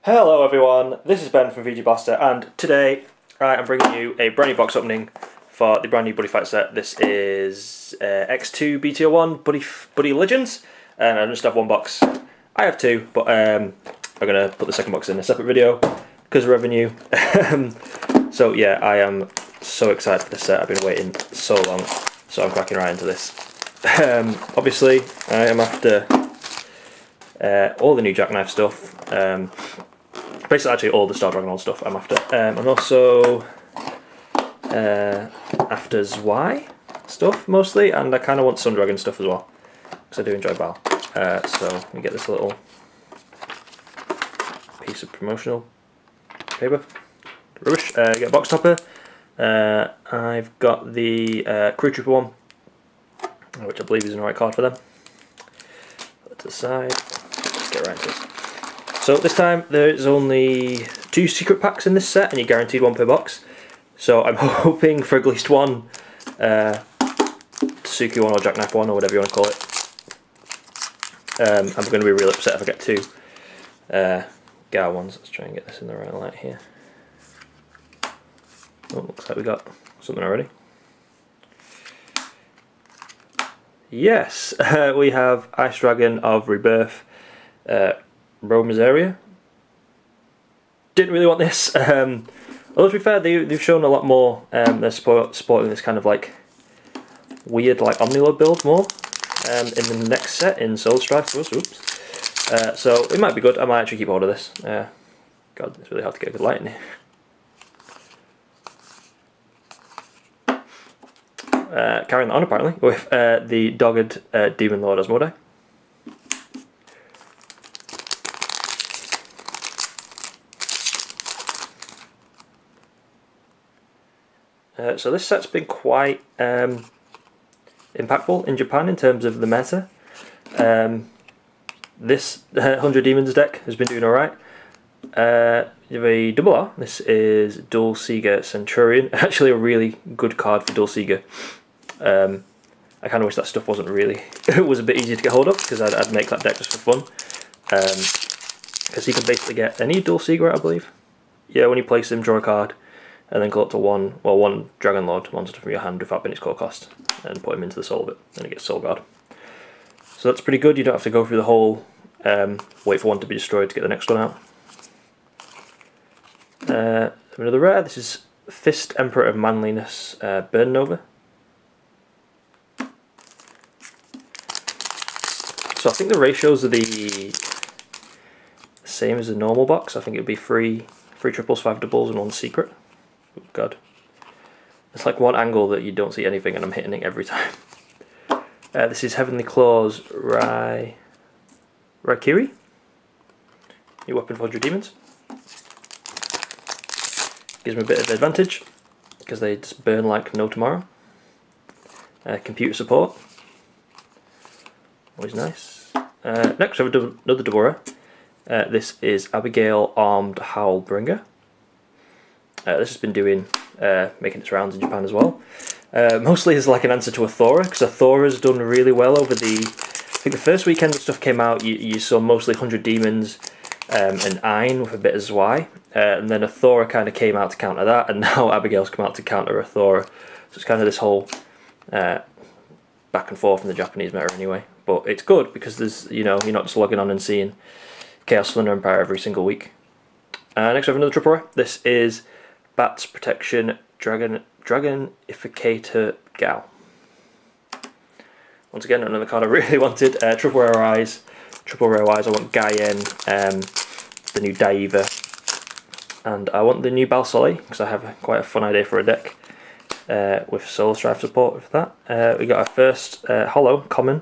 Hello everyone, this is Ben from VGBlaster, and today I am bringing you a brand new box opening for the brand new Buddyfight set. This is X2-BT01 Buddy Legends, and I just have one box. I have two, but I'm going to put the second box in a separate video because of revenue. So yeah, I am so excited for this set. I've been waiting so long, so I'm cracking right into this. Obviously, I am after all the new Jackknife stuff. Basically, actually, all the Star Dragon Old stuff I'm after. And also after Zwei stuff mostly, and I kind of want Sun Dragon stuff as well because I do enjoy Bal. So we get this little piece of promotional paper. Rubbish. Get a box topper. I've got the Crew Trooper one, which I believe is an alright card for them. Put it to the side. Let's get right into this. So this time there's only 2 secret packs in this set, and you're guaranteed 1 per box. So I'm hoping for at least one Tsuki one or Jackknife one or whatever you want to call it. I'm going to be real upset if I get 2 Gao ones. Let's try and get this in the right light here. Oh, looks like we got something already. Yes, we have Ice Dragon of Rebirth. Romer's area. Didn't really want this. Although to be fair, they've shown a lot more. They're sporting this kind of like weird like Omnilord build more in the next set in Soul Strife. Oops. So it might be good. I might actually keep hold of this. God, it's really hard to get a good light in here. Carrying that on apparently with the dogged Demon Lord Asmodai. So this set's been quite impactful in Japan in terms of the meta. This 100 Demons deck has been doing alright. You have a double R. This is Dual Seeger Centurion. Actually a really good card for Dual Seeger. I kind of wish that stuff wasn't really... it was a bit easier to get hold of, because I'd make that deck just for fun. Because you can basically get any Dual Seeger, I believe. Yeah, when you place him, draw a card, and then collect one Dragon Lord monster from your hand without paying its core cost, and put him into the soul of it, and it gets Soul Guard. So that's pretty good. You don't have to go through the whole wait for one to be destroyed to get the next one out. Another rare. This is Fist Emperor of Manliness, Burn Nova. So I think the ratios are the same as the normal box. I think it would be 3 triples, 5 doubles, and 1 secret. Oh God, it's like one angle that you don't see anything, and I'm hitting it every time. This is Heavenly Claws Raikiri. New weapon for 100 demons. Gives me a bit of advantage because they just burn like no tomorrow. Computer support. Always nice. Next we have another Deborah. This is Abigail Armed Howlbringer. This has been making its rounds in Japan as well. Mostly as like an answer to Athora, because Athora's done really well over the... I think the first weekend that stuff came out, you saw mostly 100 Demons and Ein with a bit of Zwei. And then Athora kind of came out to counter that, and now Abigail's come out to counter Athora. So it's kind of this whole back and forth in the Japanese meta anyway. But it's good because there's, you know, you're not just logging on and seeing Chaos Thunder Empire every single week. Next we have another triple rare. This is Bats Protection Dragonificator Gao. Once again, another card I really wanted. Triple rare eyes. Triple rare eyes. I want Gaien, the new Daiva, and I want the new Balsoli because I have quite a fun idea for a deck with Soul Strife support for that. We got our first holo common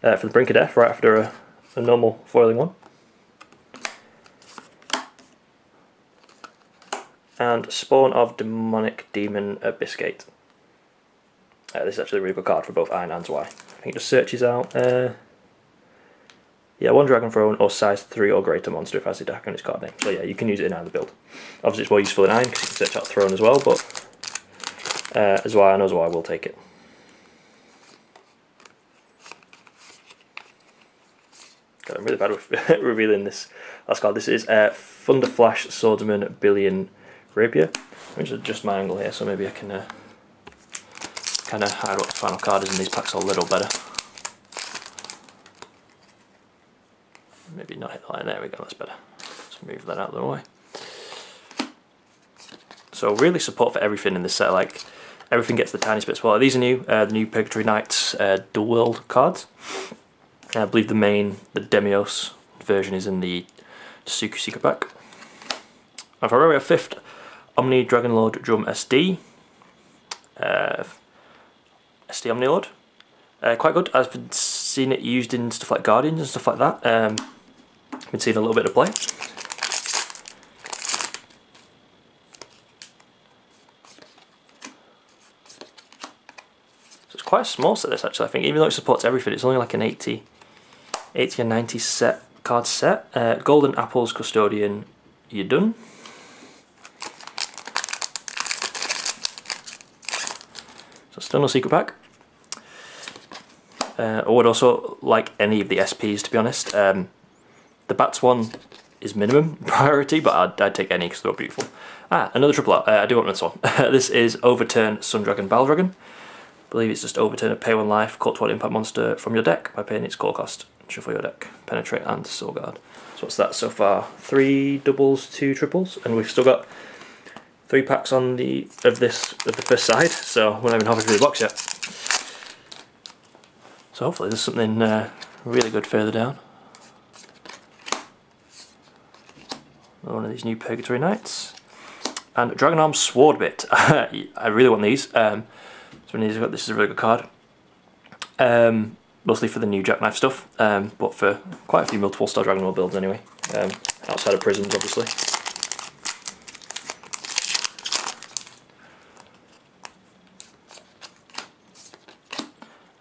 for the Brink of Death right after a normal foiling one. And Spawn of Demonic Demon Biscate. This is actually a really good card for both Ein and Zwei. I think it just searches out yeah, 1 Dragon Throne or size 3 or greater monster if it has the deck on its card name. So yeah, you can use it in either build. Obviously it's more useful in Ein because you can search out Throne as well, but Zwei, I know Zwei will take it. I'm really bad with revealing this last card. This is Thunder Flash Swordsman Billion Rapier. Let me just adjust my angle here so maybe I can kind of hide what the final card is in these packs a little better. Maybe not hit the line. There we go, that's better. Let's move that out of the way. So really support for everything in this set, like everything gets the tiniest bit smaller. These are new, the new Purgatory Knights Dual World cards. I believe the Demios version is in the Suku Secret Pack. And for our 5th, Omni Dragonlord Drum SD. SD Omnilord. Quite good. I've been seeing it used in stuff like Guardians and stuff like that. Been seeing a little bit of play. So it's quite a small set, this actually. I think even though it supports everything, it's only like an 80 and 90 card set. Golden Apples Custodian, you're done. So still no secret pack. I would also like any of the SPs, to be honest. The Bats one is minimum priority, but I'd take any because they're all beautiful. Another triple out. I do want this one. This is Overturn Sundragon Baldragon. I believe it's just overturn a pay 1 life, call 1 impact monster from your deck by paying its core cost. Shuffle your deck, penetrate and soul guard. So what's that so far? 3 doubles, 2 triples, and we've still got 3 packs on the first side. So we're not even halfway through the box yet. So hopefully there's something really good further down. One of these new Purgatory Knights. And Dragon Arm Swordbit. I really want these. This is a really good card. Mostly for the new Jackknife stuff, but for quite a few multiple star Dragon World builds anyway. Outside of prisons, obviously.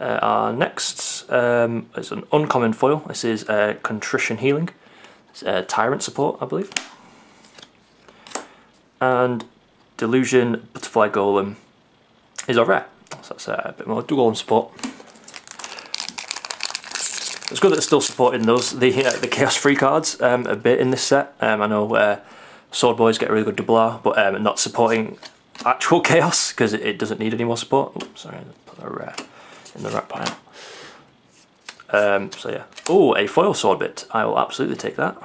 Our next is an uncommon foil. This is Contrition Healing. It's Tyrant support, I believe. And Delusion Butterfly Golem is our rare. So that's a bit more dual golem support. It's good that it's still supporting the Chaos Free cards a bit in this set. I know Sword Boys get a really good double R, but not supporting actual Chaos because it doesn't need any more support. Oops, sorry, put that rare in the wrap pile. So yeah. Oh, a foil Swordbit. I will absolutely take that.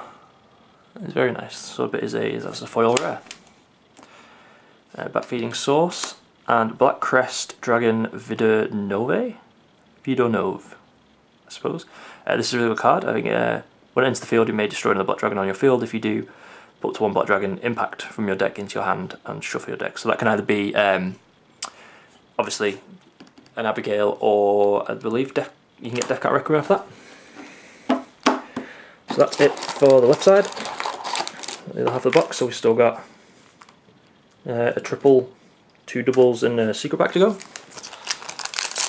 It's very nice. Swordbit that's a foil rare. Backfeeding Source and Black Crest Dragon Vidonove, I suppose. This is a really good card. I think when it enters the field, you may destroy another Black Dragon on your field. If you do, put up to 1 Black Dragon impact from your deck into your hand and shuffle your deck. So that can either be obviously an Abigail, or I believe you can get Death Cat Requiem off that. So that's it for the left side. The other half of the box. So we've still got a triple, 2 doubles, and a secret pack to go.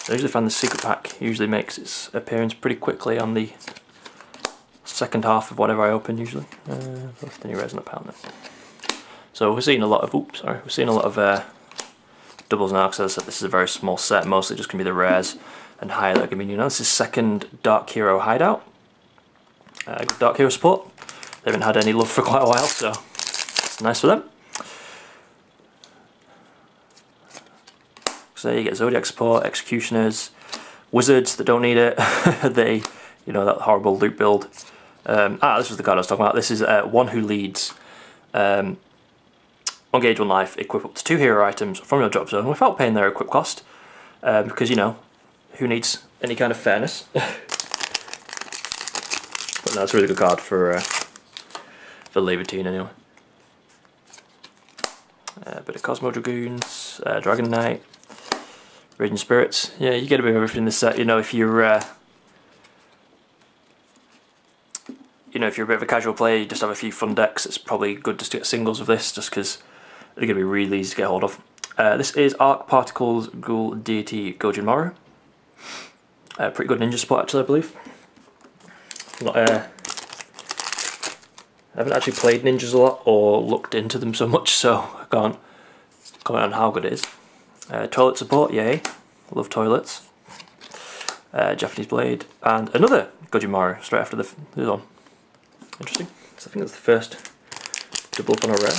I usually find the secret pack usually makes its appearance pretty quickly on the second half of whatever I open usually. Both the new res and a pound then. So we're seeing a lot of doubles now, because as I said, this is a very small set, mostly just gonna be the rares and higher that are gonna be new. Now this is second Dark Hero Hideout. Good Dark Hero support. They haven't had any love for quite a while, so it's nice for them. So you get Zodiac support, Executioners, Wizards that don't need it. They, that horrible loot build. This was the card I was talking about. This is One Who Leads. Engage 1 life, equip up to 2 hero items from your drop zone without paying their equip cost. Because, who needs any kind of fairness? But no, it's a really good card for Levitine anyway. Bit of Cosmo Dragoons, Dragon Knight, Raging Spirits. Yeah, you get a bit of everything in this set. If you're if you're a bit of a casual player, you just have a few fun decks, it's probably good just to get singles of this, just because they're going to be really easy to get hold of. This is Arc Particles Ghoul Deity Gojin Maru. Pretty good ninja support actually, I believe. I haven't actually played ninjas a lot or looked into them so much, so I can't comment on how good it is. Toilet support, yay. Love toilets. Japanese Blade, and another Gojimaru straight after the other one. Interesting. So I think that's the first double up on a rare.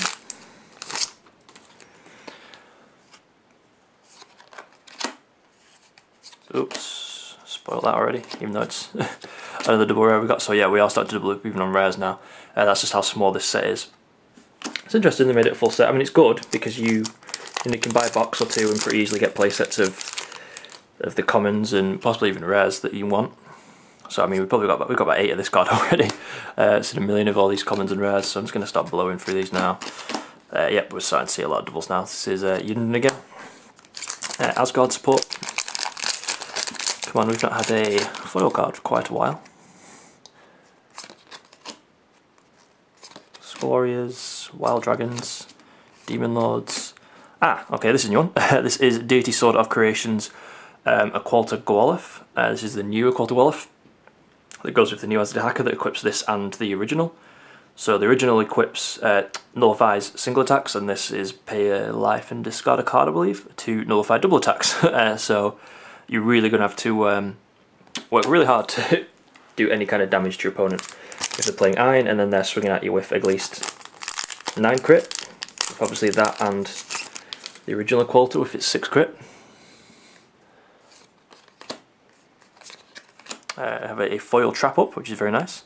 Oops, spoiled that already, even though it's another double rare we got. So yeah, we are starting to double up even on rares now. That's just how small this set is. It's interesting they made it a full set. I mean, it's good because you can buy a box or two and pretty easily get play sets of the commons and possibly even rares that you want. So I mean, we've got about 8 of this card already. It's in a million of all these commons and rares. So I'm just going to start blowing through these now. Yep, we're starting to see a lot of doubles now. This is Yun again. Asgard support. Come on, we've not had a foil card for quite a while. Skull Warriors, Wild Dragons, Demon Lords. Ah, okay, this is a new one. This is Deity Sword of Creation's Aqualta Goolef. This is the new Aqualta Goolef that goes with the new Azad Hacker that equips this and the original. So the original equips, nullifies single attacks, and this is pay a life and discard a card, I believe, to nullify double attacks. So you're really going to have to work really hard to do any kind of damage to your opponent if they're playing Iron, and then they're swinging at you with at least 9 crit. Obviously that and the original Aqualta with its 6 crit. I have a foil trap up, which is very nice.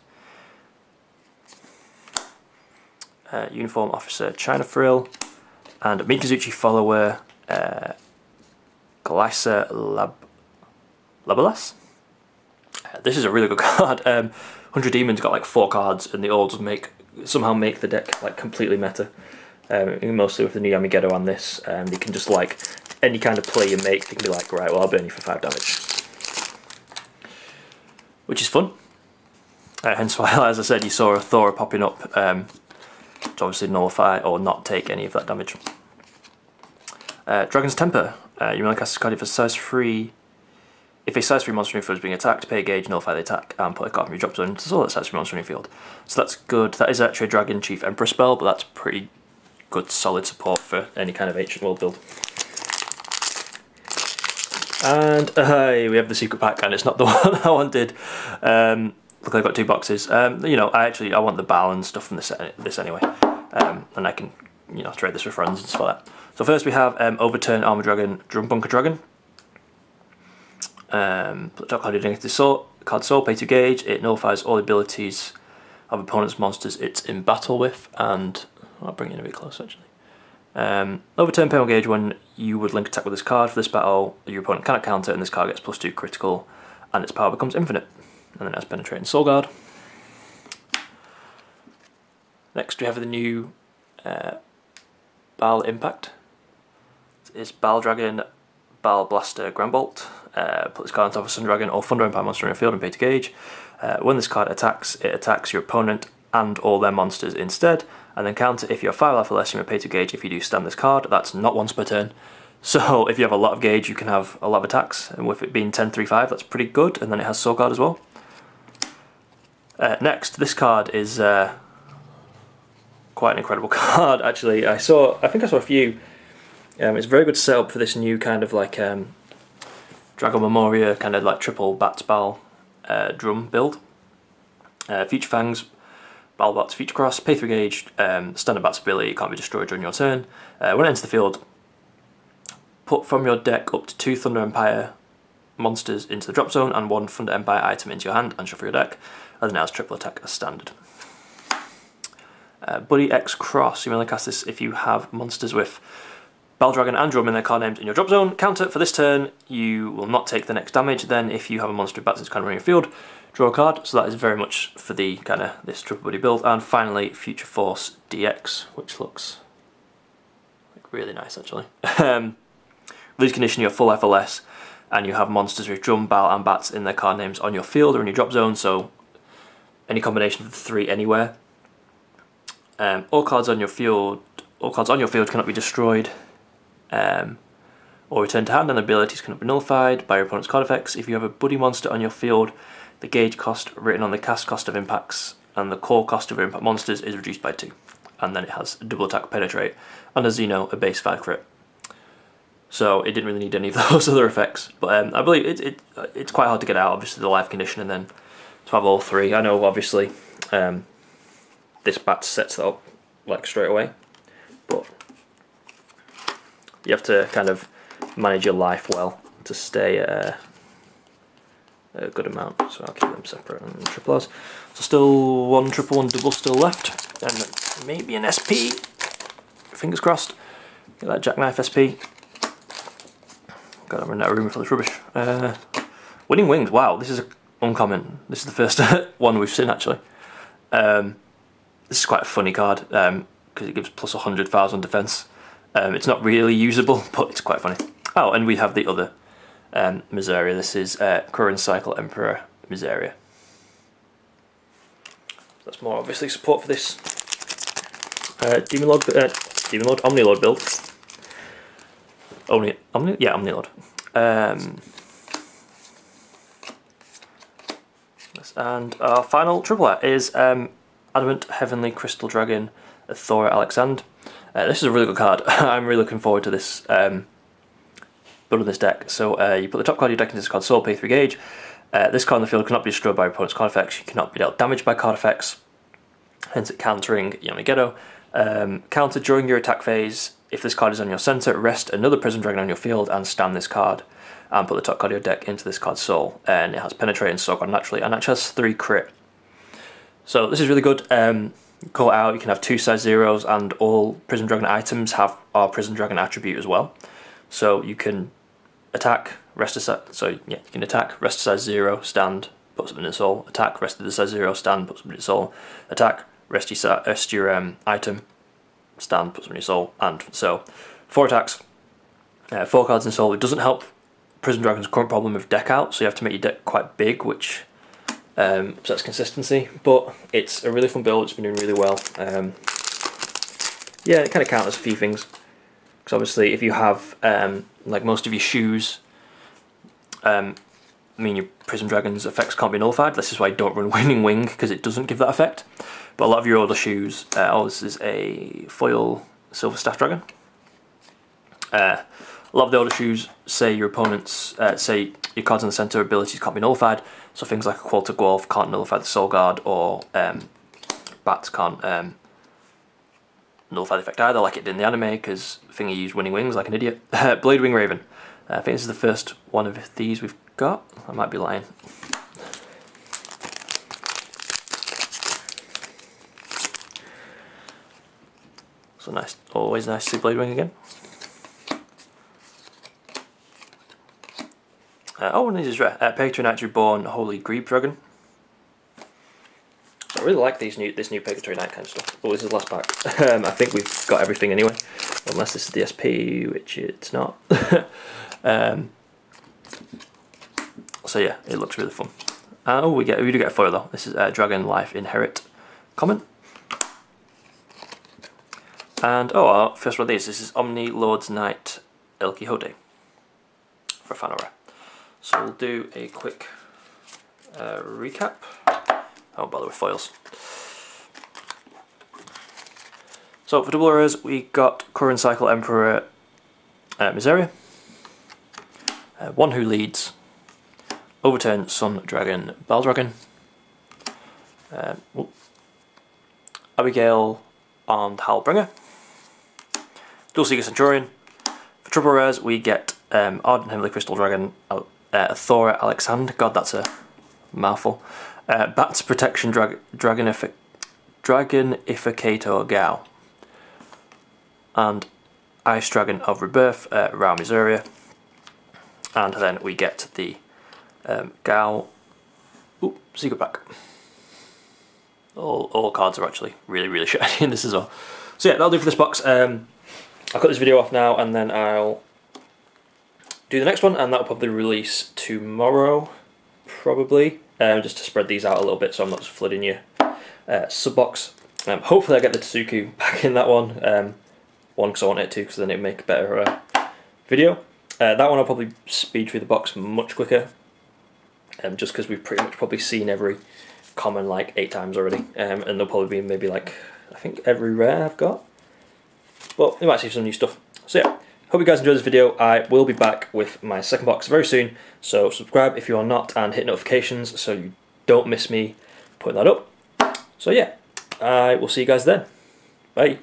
Uniform Officer China Frill, and Mikazuchi follower Glycer Labelas. This is a really good card. 100 Demons got like 4 cards, and they all just somehow make the deck like completely meta. Mostly with the new Yamigedo on this, they can just like any kind of play you make, they can be like, right, well I'll burn you for 5 damage, which is fun. Hence why, as I said, you saw a Thora popping up to obviously nullify or not take any of that damage. Dragon's Temper. You may cast this card if a size 3 monster in your field is being attacked, pay a gauge, nullify the attack, and put a card from your drop zone into the size 3 monster in your field. So that's good. That is actually a Dragon Chief Emperor spell, but that's pretty good solid support for any kind of ancient world build. And we have the secret pack, and it's not the one I wanted. Look, I've got 2 boxes. You know, I want the Bal and stuff from this anyway, and I can, you know, trade this with friends and stuff like that. So first we have Overturn Armor Dragon, Drum Bunker Dragon. Put the top card against the card soul, pay 2 gauge. It nullifies all abilities of opponent's monsters it's in battle with, and I'll bring it in a bit closer actually. Overturn pay 1 gauge when you would link attack with this card. For this battle, your opponent cannot counter, and this card gets +2 critical, and its power becomes infinite. And then it has Penetrating Soul Guard. Next we have the new Bal Impact. It's Bal Dragon, Bal Blaster, Grand Bolt. Put this card on top of Sun Dragon or Thunder Empire monster in your field and pay 2 gauge. When this card attacks, it attacks your opponent and all their monsters instead, and then counter if you have 5 life or less, you may pay 2 gauge if you do stand this card. That's not once per turn. So if you have a lot of gauge, you can have a lot of attacks, and with it being 10-3-5, that's pretty good, and then it has Soul Guard as well. Next, this card is quite an incredible card actually. I think I saw a few. It's a very good setup for this new kind of like Dragon Memoria kind of like triple Bats Bal drum build. Future Fangs, Bal Bats Future Cross, pay 3 gauge, standard Bats ability, can't be destroyed during your turn. When it enters the field, put from your deck up to 2 Thunder Empire monsters into the drop zone and 1 Thunder Empire item into your hand and shuffle your deck, and then it has triple attack as standard. Buddy X Cross, you may only cast this if you have monsters with Bal Dragon and Drum in their card names in your drop zone. Counter, for this turn you will not take the next damage. Then if you have a monster with bats that's kind of in your field, draw a card. So that is very much for the kind of this triple buddy build. And finally Future Force DX, which looks like really nice actually. Lose condition, you have full life or less, and you have monsters with Drum, Bal and Bats in their card names on your field or in your drop zone, so any combination of the 3 anywhere. All cards on your field cannot be destroyed or returned to hand, and abilities cannot be nullified by your opponent's card effects. If you have a Buddy monster on your field, the gauge cost written on the cast cost of impacts and the core cost of your impact monsters is reduced by 2. And then it has double attack, penetrate, and as you know, a base 5 crit. so it didn't really need any of those other effects. But I believe it's quite hard to get out, obviously, the live condition, and then to have all three. I know, obviously, this bat sets that up like straight away, but you have to kind of manage your life well to stay a good amount. So I'll keep them separate and triple Rs. So still one triple, one double still left, and maybe an SP. Fingers crossed. Get that jackknife SP. God, I'm running out of room for this rubbish. Winning Wings. Wow, this is uncommon. This is the first one we've seen actually. This is quite a funny card because it gives plus 100,000 defense. It's not really usable, but it's quite funny. Oh, and we have the other Miseria. This is Current Cycle Emperor Miseria. That's more obviously support for this Demon Lord, Omni Lord build. Yeah, Omni Lord. And our final triple is Adamant Heavenly Crystal Dragon Thora Alexand. This is a really good card. I'm really looking forward to this building this deck. So you put the top card of your deck into this card, Soul, pay 3 gauge. This card in the field cannot be destroyed by your opponent's card effects. You cannot be dealt damage by card effects, hence it countering Yamageddon. Counter during your attack phase. If this card is on your center, rest another Prism Dragon on your field and stand this card. And put the top card of your deck into this card's Soul. And it has Penetrate and Soul Guard naturally, and actually has 3 crit. So this is really good. Call it out, you can have 2 size zeros, and all Prism Dragon items have our Prism Dragon attribute as well. So you can attack, rest a size, so yeah, you can attack, rest a size 0, stand, put something in the Soul, attack, rest of the size 0, stand, put something in the Soul, attack, rest your item, stand, put something in your Soul, and so 4 attacks, 4 cards in Soul. It doesn't help Prism Dragon's current problem of deck out, so you have to make your deck quite big, which upsets consistency, but it's a really fun build. It's been doing really well. Yeah, it kind of counters a few things, because obviously if you have like most of your shoes, I mean your Prism Dragon's effects can't be nullified. This is why I don't run Winning Wing, because it doesn't give that effect. But a lot of your older shoes, this is a foil Silver Staff Dragon. A lot of the older shoes say your opponents, say your cards in the center abilities can't be nullified, so things like a Qualter Gwolf can't nullify the Soul Guard, or Bats can't nullify the effect either, like it did in the anime, because Thingy used Winning Wings like an idiot. Blade Wing Raven. I think this is the first one of these we've got. I might be lying. So nice, always nice to see Blade Wing again. Oh, and this is rare. Pegatory Knight Reborn Holy Grebe Dragon. I really like this new Pegatory Knight kind of stuff. Oh, this is the last pack. I think we've got everything anyway, unless this is the SP, which it's not. So yeah, it looks really fun. Oh, we do get a foil though. This is Dragon Life Inherit common. And oh, our first one of these. This is Omni Lord's Knight El Quixote for a final rare. So we'll do a quick recap. I won't bother with foils. So for double rares, we got Current Cycle Emperor Miseria, One Who Leads, Overturn Sun Dragon Baldragon, Abigail Armed Howlbringer, Dual Seeker Centurion. For triple rares, we get Ardent Heavenly Crystal Dragon Thora Alexand. God, that's a mouthful. Bats Protection Dragonificator Gao. And Ice Dragon of Rebirth, Rao Miseria. And then we get the Gao Secret Pack. All cards are actually really shiny in this as well. So yeah, that'll do for this box. I'll cut this video off now, and then I'll do the next one, and that'll probably release tomorrow, probably, just to spread these out a little bit so I'm not just flooding your sub box. Hopefully I get the Tsuku back in that one, because I want it to, because then it'll make a better video. That one I'll probably speed through the box much quicker, just because we've pretty much probably seen every common like 8 times already, and there'll probably be maybe like, I think every rare I've got, but we might see some new stuff. So yeah, hope you guys enjoyed this video. I will be back with my second box very soon, so subscribe if you are not and hit notifications so you don't miss me putting that up. So yeah, I will see you guys then. Bye.